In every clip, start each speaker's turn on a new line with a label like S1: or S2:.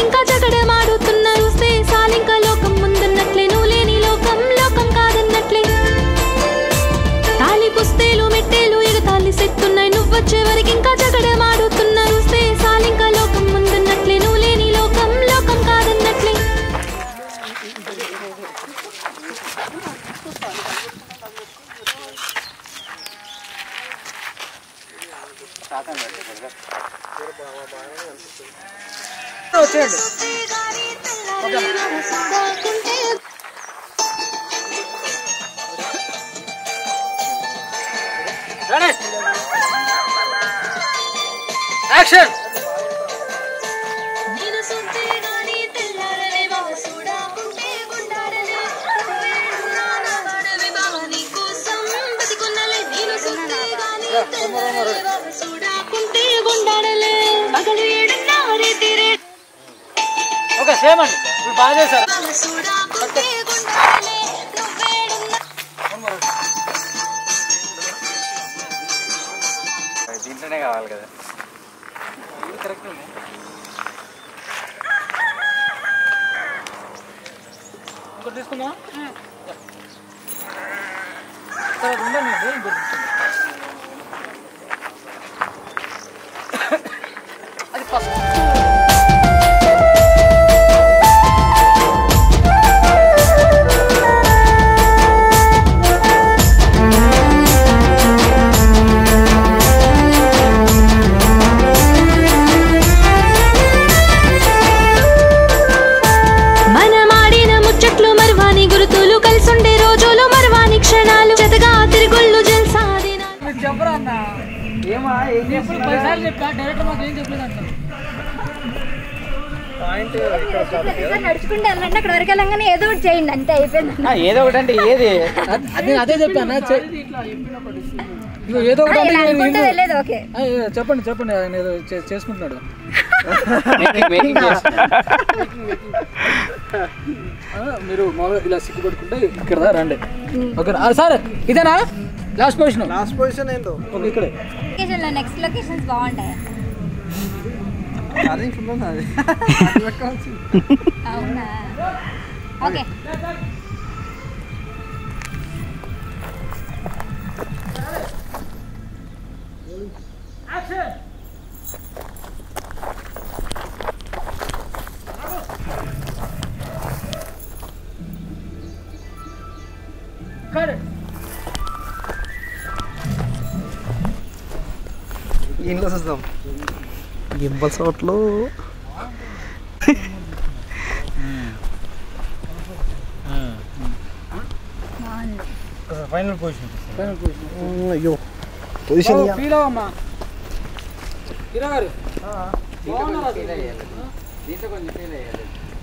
S1: ఇంకా జగడమాడుతున్న చూస్తే సాలింక లోకం ముందున్నట్లే నువ్వు లేని లోకం లోకం కాదన్నట్లే తాలి పుస్తేలు మెట్టేలు ఎగతాళి సెత్తున్నాయి నువ్వొచ్చే వరకు ఇంకా జగడమాడుతున్న చూస్తే సాలింక లోకం ముందున్నట్లే నువ్వు లేని లోకం లోకం కాదన్నట్లే
S2: యాక్షన్ ఓకే సేమ్ అండి ఇప్పుడు బాగా చేశారు దీంట్లోనే కావాలి కదా కరెక్ట్ ఇంకోటి తీసుకుందాం తర్వాత ఉండండి అది ఫస్ట్
S3: నడుచుకుంటే వెళ్ళండి అక్కడ వరకు వెళ్ళంగానే ఏదో ఒకటి చేయండి అంతే అయిపోయింది
S2: ఏదో ఒకటి అంటే ఏది అదే చెప్పాను ఏదో ఒకటి
S3: వెళ్ళేది ఓకే
S2: చెప్పండి చెప్పండి ఆయన ఏదో చేసుకుంటున్నాడు మీరు మామూలుగా ఇలా సిగ్గుపడుకుంటే ఇక్కడ రండి ఓకే సార్ ఇదేనా లాస్ట్ పొజిషన్ ఏంటో ఓకే ఇక్కడే
S3: నెక్స్ట్ లొకేషన్స్ బాగుంటాయి అవునా ఓకే
S4: ఇంట్లో చూద్దాం గింబల్ చోట్లు
S2: ఫైనల్ పొజిషన్
S4: అయ్యో పొజిషన్
S2: ఫీల్ అవ్వమ్మా హీరో గారు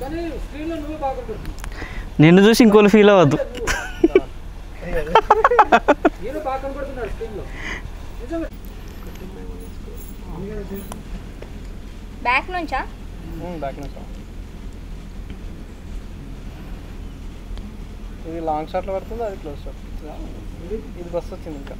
S2: కానీ స్క్రీన్లో నువ్వు బాగుంటుంది
S5: నిన్ను చూసి ఇంకోళ్ళు ఫీల్ అవ్వద్దు
S2: హీరో బాగా కనపడుతున్నాడు స్క్రీన్లో
S3: బ్యాక్ నుంచా
S4: ఇది లాంగ్ షాట్లో పడుతుంది అది క్లోజ్ షాట్ ఇది బస్ వచ్చింది ఇంకా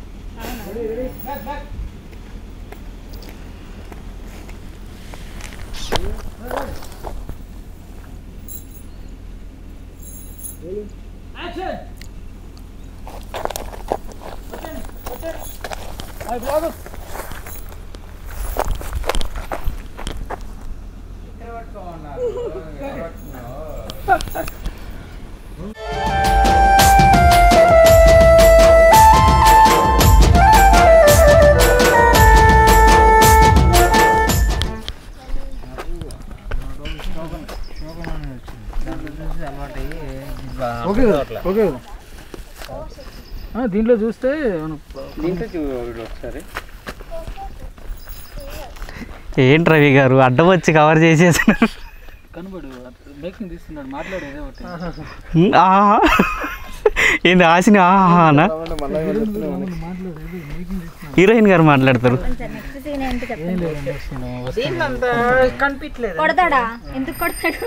S2: ఓకే దీంట్లో చూస్తే
S4: ఒకసారి
S5: ఏంటి రవి గారు అడ్డం వచ్చి కవర్ చేసేసినారు
S2: కనబడు మేకింగ్ తీస్తున్నాడు మాట్లాడేదే ఒకటి
S5: ఏంటి ఆశని ఆహానా హీరోయిన్ గారు మాట్లాడతారు
S3: కొడతాడా ఎందుకు కొడతాడు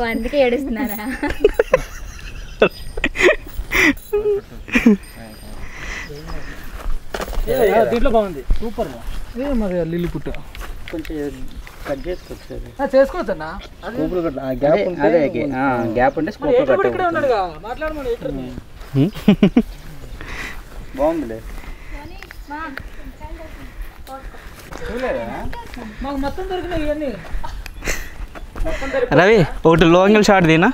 S3: అందుకే ఏడుస్తున్నారా
S2: దీంట్లో బాగుంది సూపర్ మరి లిల్లీ పుట్ట కొంచెం
S6: కట్ చేసుకోవచ్చు
S2: చేసుకోవచ్చు అన్న
S6: గ్యాప్ ఉంటే స్కోప్
S2: ఇక్కడే ఉన్నాడుగా మాట్లాడమని ఎయిటర్ని
S6: బాగుందిలే
S2: మాకు మొత్తం దొరికినాయి ఇవన్నీ
S5: రవి ఒకటి లో యాంగిల్ షాట్ దీనా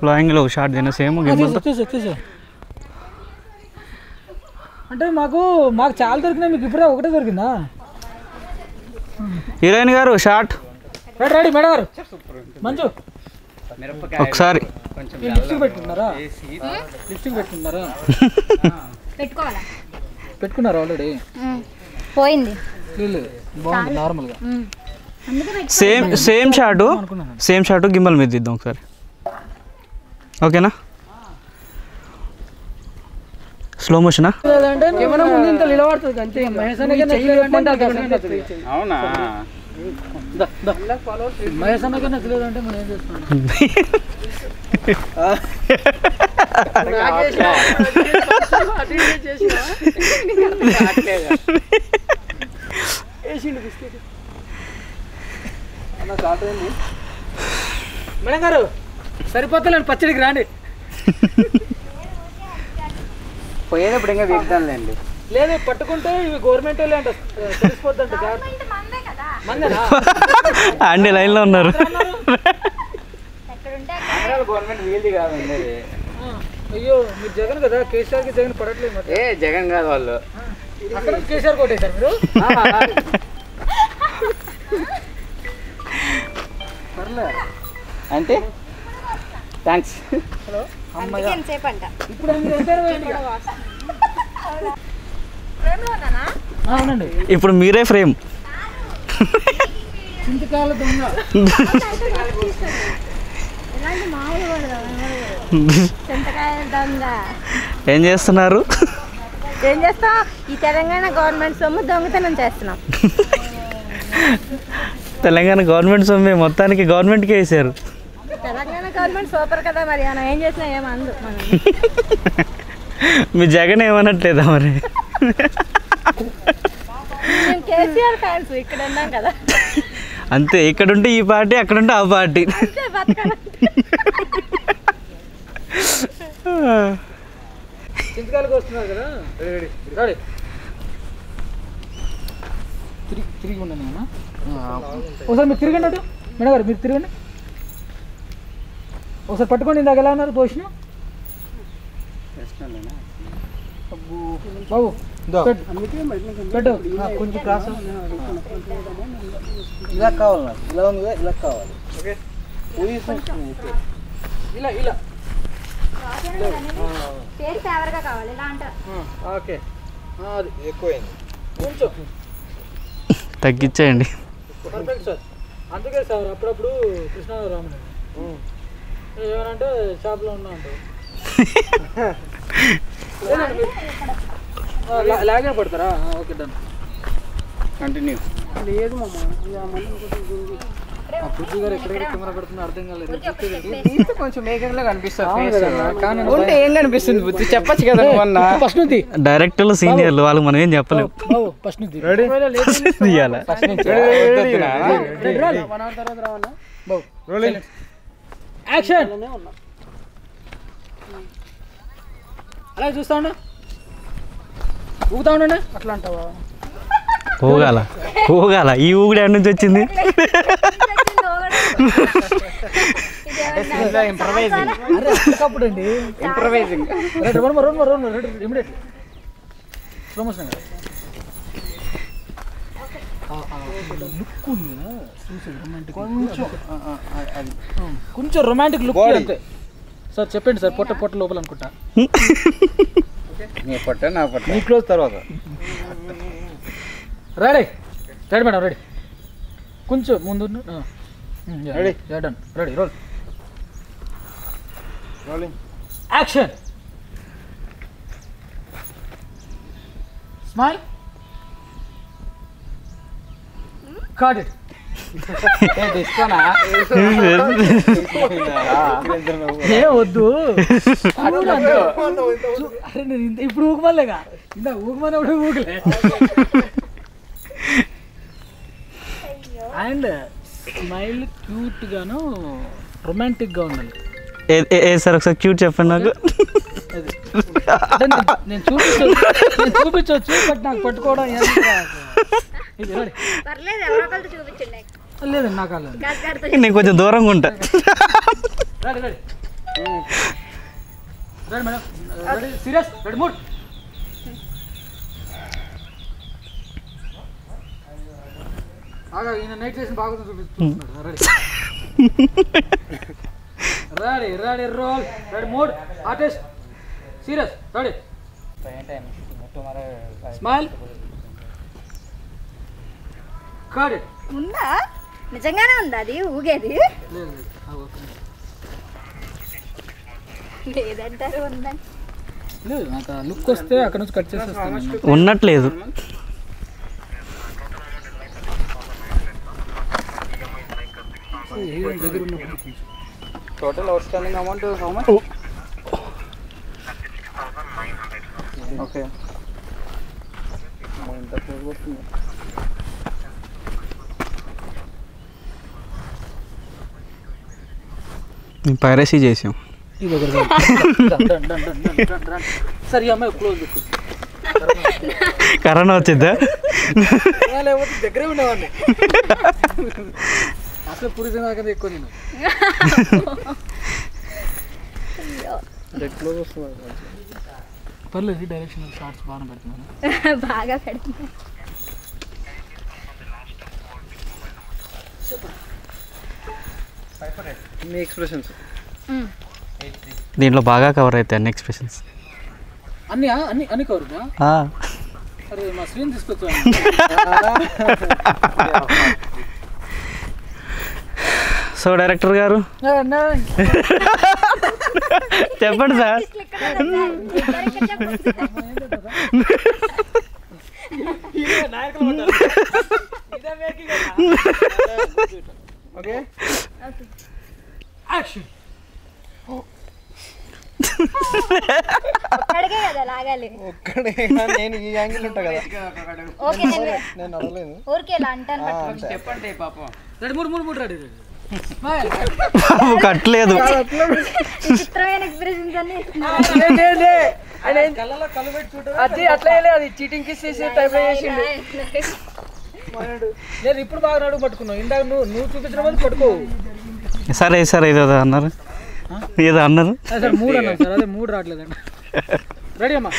S5: లో యాంగిల్ ఒక షాట్ దీనా సేమ్
S2: తీసే అంటే మాకు చాలా దొరికినాయి, మీకు ఇప్పుడే ఒకటే దొరికిందా?
S5: హీరోయిన్ గారు షాట్
S2: రెడీ మేడం గారు మంచు
S5: ఒకసారి
S2: లిప్స్టిక్ పెట్టుకున్నారా? లిప్స్టిక్ పెట్టుకున్నారా?
S3: పెట్టుకోవాలా?
S2: పెట్టుకున్నారా ఆల్రెడీ?
S3: పోయింది.
S2: లేదు బాగుంది నార్మల్గా.
S5: సేమ్ షాటు గింబల్ మీద ఇద్దాం ఒకసారి, ఓకేనా? స్లో మోషనా?
S2: కెమెరా ముందు ఇంత నిలబడుతుంది అంతే. మహేష్
S6: అవునా?
S2: మహేష్ అన్నకే నచ్చలేదంటే మనం ఏం చేస్తున్నాం? మేడం గారు సరిపోతలేండి, పచ్చడికి రాండి.
S6: పోయేటప్పుడు ఇంకా వీక్దాంలేండి.
S2: లేదు పట్టుకుంటే ఇవి గవర్నమెంట్ వాళ్ళే అంట, తెలిసిపోద్దంట. మందేనా?
S5: అండి లైన్లో ఉన్నారు.
S6: గవర్నమెంట్ వీల్ది కాదండి.
S2: అయ్యో మీరు జగన్ కదా, కేసీఆర్కి జగన్ పడట్లేదు.
S6: ఏ జగన్ కాదు వాళ్ళు,
S2: అక్కడ కేసీఆర్ కొట్టేశారు మీరు.
S6: అంటే థ్యాంక్స్.
S2: ఇప్పుడు అవునండి,
S5: ఇప్పుడు మీరే ఫ్రేమ్.
S2: చింతకాల దొంగ.
S5: ఏం చేస్తున్నారు?
S3: ఏం చేస్తాం? ఈ తెలంగాణ గవర్నమెంట్ సొమ్ము దొంగతనం చేస్తున్నాం.
S5: తెలంగాణ గవర్నమెంట్ సొమ్మే మొత్తానికి గవర్నమెంట్కే వేసారు.
S3: తెలంగాణ గవర్నమెంట్ సూపర్ కదా, మరి మనం ఏం చేసినా ఏమందు.
S5: మీ జగన్ ఏమనట్లేదా మరి?
S3: మేము కేసీఆర్ ఫ్యాన్స్, ఇక్కడ ఉన్నాం కదా.
S5: అంతే, ఇక్కడుంటే ఈ పార్టీ, అక్కడుంటే ఆ పార్టీ.
S2: చింతకాయలకు వస్తున్నారు కదా, రెడీ తిరిగి ఉండండి అన్న. ఒకసారి మీరు తిరగండి అటు. మేడం గారు మీరు తిరగండి ఒకసారి. పట్టుకోండి, ఇందాక ఎలా ఉన్నారు పొజిషన్? బాబు పెట్టు కొంచెం క్రాస్.
S6: ఇలా కావాలి, ఇలా ఉంది కదా, ఇలా కావాలి.
S2: ఇలా ఇలా
S3: ఫేవర్గా కావాలి ఇలా అంటారు.
S2: ఓకే, అది ఎక్కువైంది కొంచెం
S5: తగ్గించేయండి.
S2: Perfect sir. అందుకే సార్ అప్పుడప్పుడు కృష్ణారామన్ ఏమనంటే షాప్లో ఉన్నా అంటారు. లాగే పడతారా? Okay done,
S6: continue.
S4: లేదు మామ,
S2: పృథ్వీ గారు ఎక్కడెక్కడ కెమెరా పెడుతుందో అర్థం కాలేదు.
S6: కొంచెం మేకర్లో కనిపిస్తుంది,
S2: ఏం కనిపిస్తుంది?
S6: బుద్ధి చెప్పచ్చు కదా.
S2: ఫస్ట్ నుంచి
S5: డైరెక్టర్లు సీనియర్లు వాళ్ళకి మనం ఏం చెప్పలేము.
S2: ఫస్ట్ నుంచి
S5: తీయాలా?
S2: యాక్షన్. అలా చూస్తా ఉన్నా, ఊగుతా ఉండండి. అట్లా అంటావా?
S5: ఊగాల. ఈ ఊగుడు ఎక్కడి నుంచి వచ్చింది?
S2: అప్పుడు అండి
S6: ఇంప్రవైజింగ్.
S2: ప్రమోషన్ కొంచెం రొమాంటిక్ లుక్ అంతే సార్. చెప్పండి సార్. పొట్ట లోపల అనుకుంటా.
S6: నీ పొట్ట నా పొట్ట.
S2: నీ క్లోజ్ తర్వాత. Ready madam, ready. కొంచెం ముందు ready. Done, ready. Rolling action. Smile. Cut it. ఏ వద్దు, అరే నేను ఇప్పుడు ఊగమలేగా, ఇందా ఊగమని ఊగలే. అండ్ ఉండాలి, క్యూట్ గాను రొమాంటిక్ గా ఉండాలి.
S5: ఏ సార్ ఒకసారి క్యూట్ చెప్పండి నాకు.
S2: అంటే నేను చూపించవచ్చు బట్ నాకు పట్టుకోవడం
S3: పర్లేదు, ఎవరో ఒకళ్ళు చూపించండి.
S2: లేదు నాకు కాలేదు.
S5: నేను కొంచెం దూరంగా ఉంటా.
S2: Ready ready ready madam, ready serious, ready mood. ఆగా ఈయన నైట్ చేసిన బాగుంది చూపిస్తున్నాడు. Ready ready ready roll, ready mood, artist serious, ready smile cut.
S3: ఉందా? నిజంగానే ఉందా అది ఊగేది? లేదంటారు ఉందని.
S2: లేదు నాకు ఆ లుక్ వస్తే అక్కడ నుంచి కట్ చేసేస్తాను.
S5: ఉన్నట్లేదు.
S2: దగ్గర ఉన్నప్పుడు
S6: total out standing amount how much? Okay, ఎంత ఫోర్ వస్తుంది?
S5: మేము పైరసీ చేసాం.
S2: ఇది ఒకటి సరే అమ్మాయి క్లోజ్ పెట్టు.
S5: కరోనా వచ్చిద్దా?
S2: లేకపోతే దగ్గరే ఉండేవాడిని. అసలు పురుష నాకన్నా ఎక్కువ నేను.
S6: క్లోజ్ వస్తుంది.
S2: పర్లేదు, డైరెక్షన్ షార్ట్స్ బాగా పెడుతున్నాను.
S3: బాగా పెడుతున్నా.
S6: మీ ఎక్స్ప్రెషన్స్
S5: దీంట్లో బాగా కవర్ అవుతాయి అన్ని ఎక్స్ప్రెషన్స్.
S2: అన్ని అన్ని అన్ని కవరుగా? అరే మా స్క్రీన్ తీసుకొచ్చాను.
S5: సో డైరెక్టర్ గారు చెప్పండి సార్.
S6: Okay,
S2: action.
S3: ఒక్కడికే కదా లాగాలి.
S6: ఒక్కడే నేను ఈ యాంగిల్ ఉంటా కదా.
S3: ఓకే,
S6: నేను అడగలేదు.
S3: ఊరికే ఇలా అంటాను.
S6: చెప్పండి పాపం.
S2: రెడీ మూడు మూడు మూడు రెడీ రెడీ.
S5: కట్టలేదు.
S3: విచిత్రమైన ఎక్స్ప్రెషన్స్ అన్ని
S2: కళ్ళలో కళ్ళు పెట్టి చూడడం
S4: అది అట్లా అది చీటింగ్ కిస్ చేసి టైప్ చేసిండు.
S2: నేను ఇప్పుడు బాగా నడుము పట్టుకున్నావు. ఇందాక నువ్వు చూపించిన వాళ్ళు పట్టుకో.
S5: సరే సార్ ఏదో అన్నారు, ఏదో అన్నారు
S2: సార్ మూడు అన్నాను సార్. అదే మూడు రావట్లేదండి. రెడీ అమ్మా?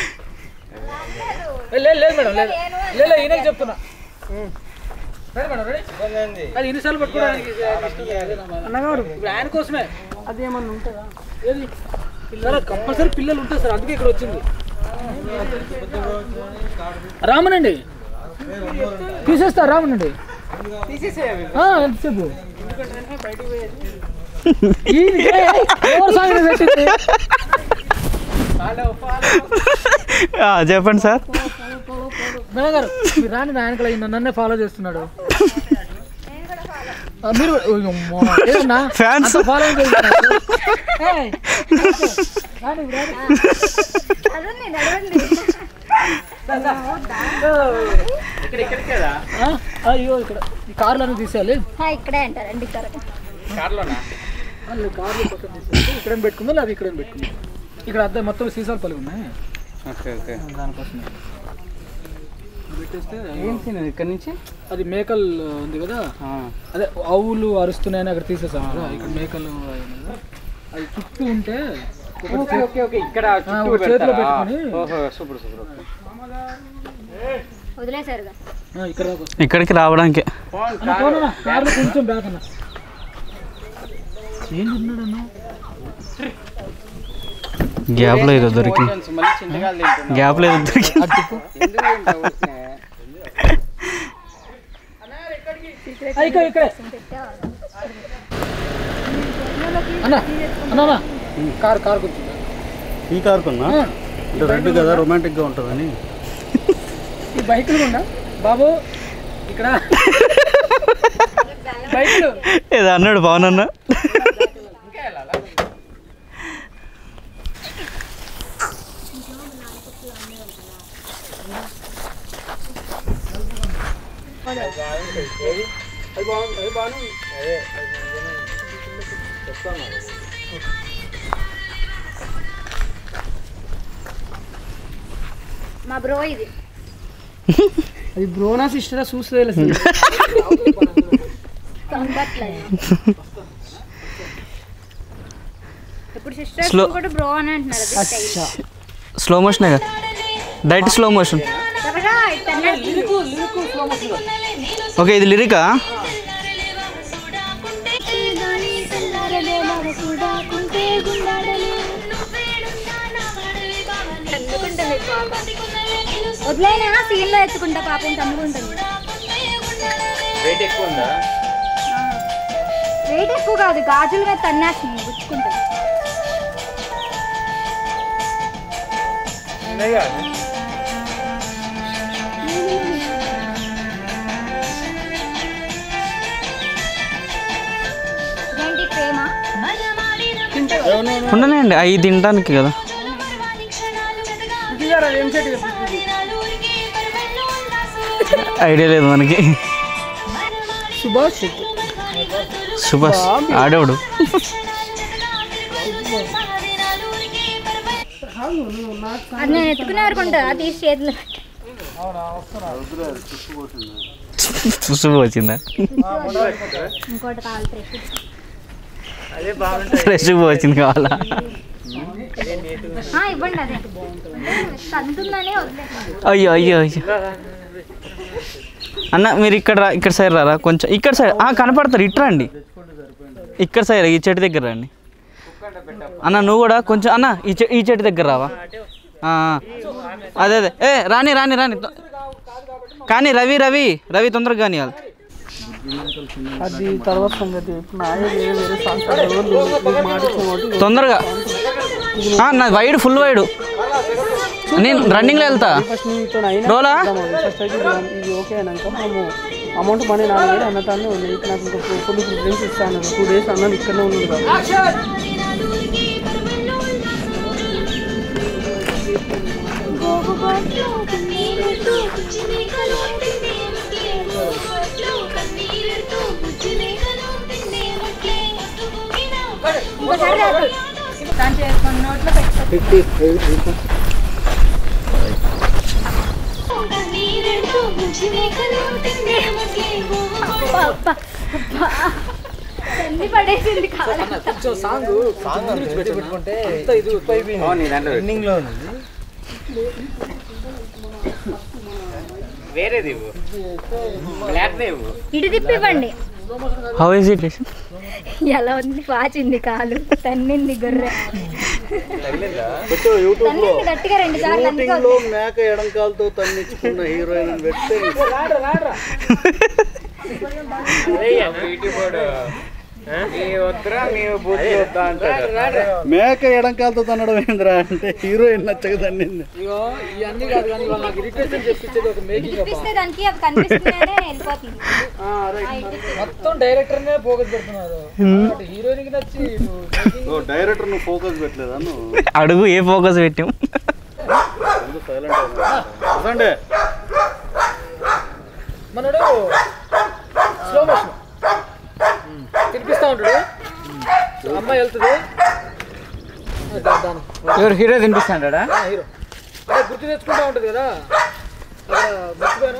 S2: లేదు లేదు మేడం, లేదు లేదు ఈయనకి చెప్తున్నా. Ready madam, ready. అది ఇన్నిసార్లు పట్టుకోవడానికి ఇప్పుడు ఆయన కోసమే.
S4: అది ఏమన్నా ఉంటుందా?
S2: ఏది సార్ కంపల్సరీ పిల్లలు ఉంటారు సార్, అందుకే ఇక్కడ వచ్చింది. రామనండి తీసేస్తా, రామనండి ఎంతసేపు
S5: చెప్పండి సార్.
S2: మేడం గారు మీరు రాని నాయనకల నన్నే ఫాలో చేస్తున్నాడు. మీరు
S5: ఫ్యాన్స్
S2: ఫాలో అయ్యో ఇక్కడ ఈ కార్లను తీసేయాలి.
S3: ఇక్కడే అంటారండి.
S2: కార్లో పక్కన తీసేయాలి. ఇక్కడ పెట్టుకుందా అది ఇక్కడ పెట్టుకుందా? ఇక్కడ అద్దె మొత్తం సీసాలు పలు ఉన్నాయి.
S6: ఓకే ఓకే,
S2: దానికోసం పెట్టేస్తే
S6: ఇక్కడ నుంచి
S2: అది మేకలు ఉంది కదా, అదే ఆవులు అరుస్తున్నాయని అక్కడ తీసేసాం కదా. ఇక్కడ మేకలు అది చుట్టూ ఉంటే
S6: ఇక్కడ
S2: చేతిలో పెట్టుకొని
S6: సూపర్ సూపర్.
S3: వదిలేసారుగా
S2: ఇక్కడ
S5: ఇక్కడికి రావడానికి
S2: కార్లో కొంచెం బ్యాక్ అన్న. ఏం తిన్నాడు అన్న?
S5: గ్యాప్లో ఏదో దొరికింది, గ్యాప్లో ఏదో దొరికింది.
S2: ఇక్కడే అన్న అన్న కార్ కూర్చుందా?
S5: ఈ కార్ కొన్నా అంటే రెడ్ కదా, రొమాంటిక్గా ఉంటుందని.
S2: ఈ బైకులు ఉన్నా బాబు ఇక్కడ బైకులు
S5: ఏదో అన్నాడు పవన్ అన్న.
S4: అది బాగుంది అది బాగుంది
S3: మా బ్రో ఇది
S4: అది బ్రోనా సిస్టరా చూస్తే తెలుస్తుంది
S3: ఇప్పుడు సిస్టర్ కూడా బ్రో అని అంటున్నారు అది స్టైల్
S5: స్లో మోషనే కదా డైట్ స్లో మోషన్
S3: త్వరగా
S5: ఓకే ఇది లిరికా
S3: వదిలేనా సీన్ లో ఎత్తుకుంటా పాపం తమ్ముకుంటుంది
S6: వెయిట్ ఎక్కువ ఉందా
S3: వెయిట్ ఎక్కువ కాదు గాజుల మీద తన్నేస్తుంది గుచ్చుకుంటుంది ఏంటి ప్రేమ
S5: ఉండనండి అవి తినడానికి కదా
S4: ఏం చెట్టు
S5: ఐడియా లేదు మనకి
S4: సుభాష్ చెట్టు
S5: సుభాష్ ఆడేవాడు
S3: అది నేను ఎత్తుకునే వరకు ఉంటుంది అది తీసి చేతిలో
S5: చూసు వచ్చిందా
S3: ఇంకోటి కావాలి
S5: ఫ్రెష్ వచ్చింది కావాలా
S3: ఇవ్వండి అదే తంతుందని వదిలేదు
S5: అయ్యో అయ్యో అయ్యో అన్న మీరు ఇక్కడ సైడ్ రారా కొంచెం ఇక్కడ సైడ్ కనపడతారు ఇట్రా అండి ఇక్కడ సైడ్ ఈ చెట్టు దగ్గర రండి అన్న నువ్వు కూడా కొంచెం అన్న ఈ చెట్టు దగ్గర రావా అదే అదే రాని రాని రాని కానీ రవి రవి రవి తొందరగా కానీ
S4: అది తర్వాత సంగతి వేరే సాంగ్స్
S5: తొందరగా నా వైడ్ ఫుల్ వైడ్ నేను రన్నింగ్లో వెళ్తా
S4: ఫస్ట్ నీతో
S5: రోలా
S4: ఫస్ట్ అయితే ఇది ఓకే అయినాక మేము అమౌంట్ మనీ నాలుగు అన్నతాన్ని ఉంది నాకు ఇంకా ఫుల్ ప్రిఫరెన్స్ ఇస్తాను 2 days అన్నాను ఇక్కడనే ఉన్నాడు కదా
S3: నోట్లో పెట్టుకో తల్లి పడేసింది
S2: కొంచెం సాంగ్ పెట్టుకుంటే రన్నింగ్ లో ఉంది
S6: వేరేది బ్లాక్
S3: ఇటు తిప్పివ్వండి
S5: హౌ ఇస్ ఇట్
S3: ఎలా ఉంది పాచింది కాలు తన్నింది గొర్రె తన్నింది గట్టిగా 2 సార్లు అందుకో
S7: మేక ఎడంకాలతో తన్నిచ్చుకున్న హీరోయిన్ పెడితే మేక ఎడంకాలతో తన్నడం ఏంద్రా అంటే హీరోయిన్ నచ్చక తన్నింది
S2: ఇవన్నీ కాదు కానీ నాకు రిక్వెస్ట్ చేపించేది ఒక మేకింగ్
S3: చూపిస్తే దానికి అది కనిపిస్తుందనే వెళ్ళిపోతుంది
S2: మొత్తం డైరెక్టర్ నే ఫోకస్ పెడుతున్నారు హీరోయిన్ కి నచ్చి
S7: డైరెక్టర్ నువ్వు ఫోకస్ పెట్టలేదా నువ్వు
S5: అడుగు ఏ ఫోకస్ పెట్టాం
S7: సైలెంట్
S2: మనడు స్లో మోషన్ తినిపిస్తా ఉంటాడు అమ్మాయి వెళ్తుంది
S6: ఎవరు హీరో తినిపిస్తాడా
S2: హీరో అదే గుర్తు తెచ్చుకుంటా ఉంటుంది కదా అక్కడ మర్చిపోయాను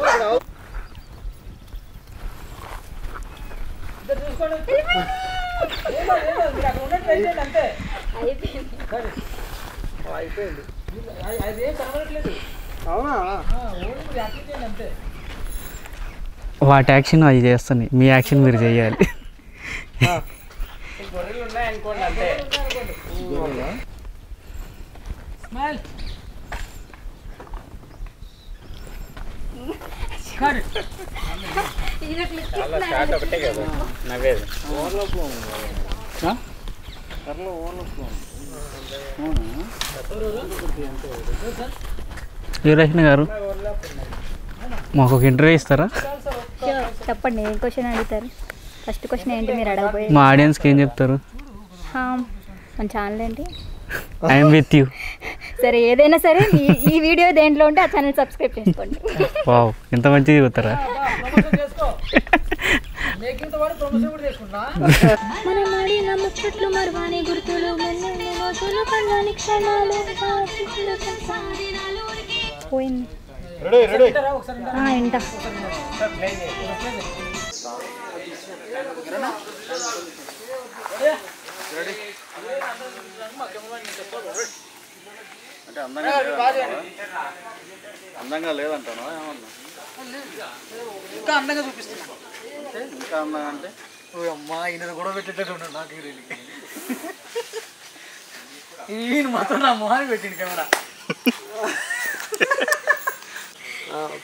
S2: అక్కడ చూసుకోండి అక్కడ ఉన్నట్టు అయిపోయింది అంతే అయిపోయింది అది ఏం కనబడట్లేదు
S4: అవునా
S2: ఓన్లీ యాక్టింగ్ చేయండి అంతే
S5: వాటి యాక్షన్ అవి చేస్తాయి మీ యాక్షన్ మీరు చేయాలి
S6: గొర్రెలు ఉన్నాయనుకోండి అంతే
S2: స్మైల్
S6: చాలా షార్ట్ ఒకటే కదా నవ్వేది
S5: యువరక్షణ గారు మాకు ఒక ఇంటర్వ్యూ ఇస్తారా
S3: చెప్పండి ఏ క్వశ్చన్ అడుగుతారు ఫస్ట్ క్వశ్చన్ ఏంటి మీరు అడగబోయే
S5: మా ఆడియన్స్కి ఏం చెప్తారు
S3: మన ఛానల్ ఏంటి
S5: ఐఎమ్ విత్ యూ
S3: సరే ఏదైనా సరే ఈ వీడియో దేంట్లో ఉంటే ఆ ఛానల్ సబ్స్క్రైబ్ చేసుకోండి
S5: వావ్ ఎంత మంచిది చెప్తారా
S2: మేకింగ్తో పాటు ప్రమోషన్ కూడా చేసుకుంటా.
S1: మనం ఆడిన ముచ్చట్లు మరువాని గుర్తులు మెల్లని రోజులు కళ్ళని క్షణాలు పోయింది.
S2: వింటారా ఒకసారి వింటారా?
S3: ఇంట
S7: అంటే అందంగా లేదంటాను ఏమన్నా
S2: ఇంకా అందంగా చూపిస్తున్నా.
S7: ఇంకా అందంగా అంటే
S2: ఓ అమ్మా ఈయన గొడవ పెట్టేటట్టు ఉన్నాడు నాకు హీరోయిన్కి. ఈయన మాత్రం నా మొహాన్ని పెట్టిండు కెమెరా.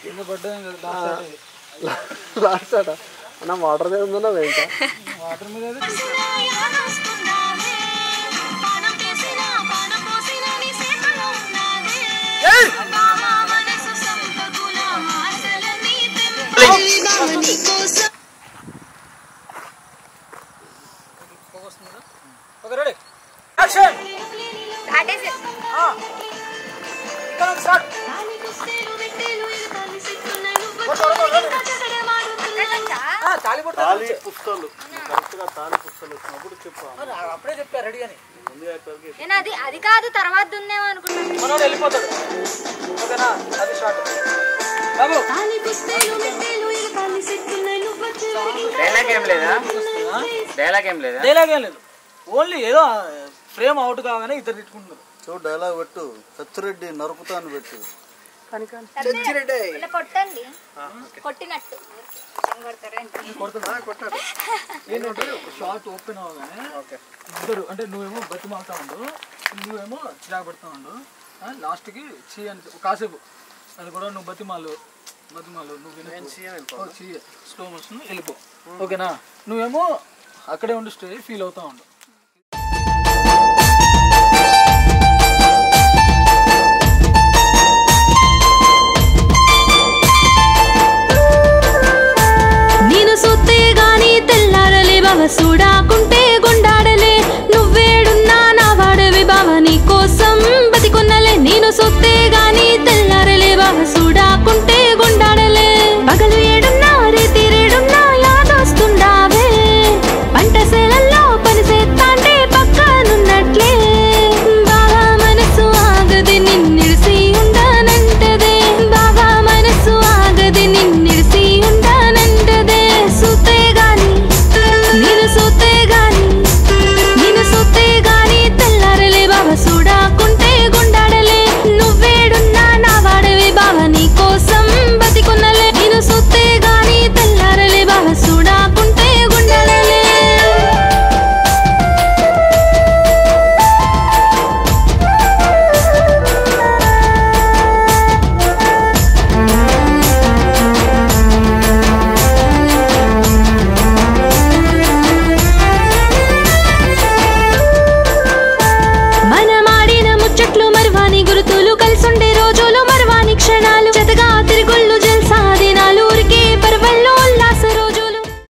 S2: కింద పడ్డా
S4: లాస్ట్ ఆట అన్న వాటర్ ఉందన్నా వెంట
S2: వాటర్ మీద ఓకే రెడీ యాక్షన్. స్టార్ట్. తాళి
S7: పుస్తలు కరెక్ట్గా తాళి పుస్తలు వచ్చినప్పుడు చెప్పు.
S2: అప్పుడే చెప్పా రెడీ అని.
S7: ముందుగా చెప్పి
S3: నేను అది కాదు తర్వాత ఉందేమో అనుకున్నాను.
S2: మనోడు వెళ్ళిపోతాడు. ఓకేనా? అది స్టార్ట్. బాబు
S6: డైలాగ్ ఏం లేదా? డైలాగ్ ఏం లేదా?
S2: డైలాగ్ ఏం లేదు. ఓన్లీ ఏదో ఫ్రేమ్ అవుట్ కాగానే ఇద్దరు తిట్టుకుంటున్నారు.
S7: చూడు డైలాగ్ పెట్టు. సచ్చిరెడ్డి నరుకుతాను పెట్టు.
S3: ఇలా కొట్టండి కొట్టినట్టు
S2: ఏంటంటే ఒక షార్ట్ ఓపెన్ అవగానే ఇద్దరు అంటే నువ్వేమో బతిమాలుతా ఉండు, నువ్వేమో చిరాకు పెడతా ఉండు. లాస్ట్కి చీ అని కాసేపు అది కూడా నువ్వు బతిమాలు నువ్వు చీ స్లో మోషన్ వెళ్ళిపో. ఓకేనా? నువ్వేమో అక్కడే ఉండి స్టే ఫీల్ అవుతా ఉండు.
S1: నేను సొత్తే గాని తెల్లారలే బాగా చూడా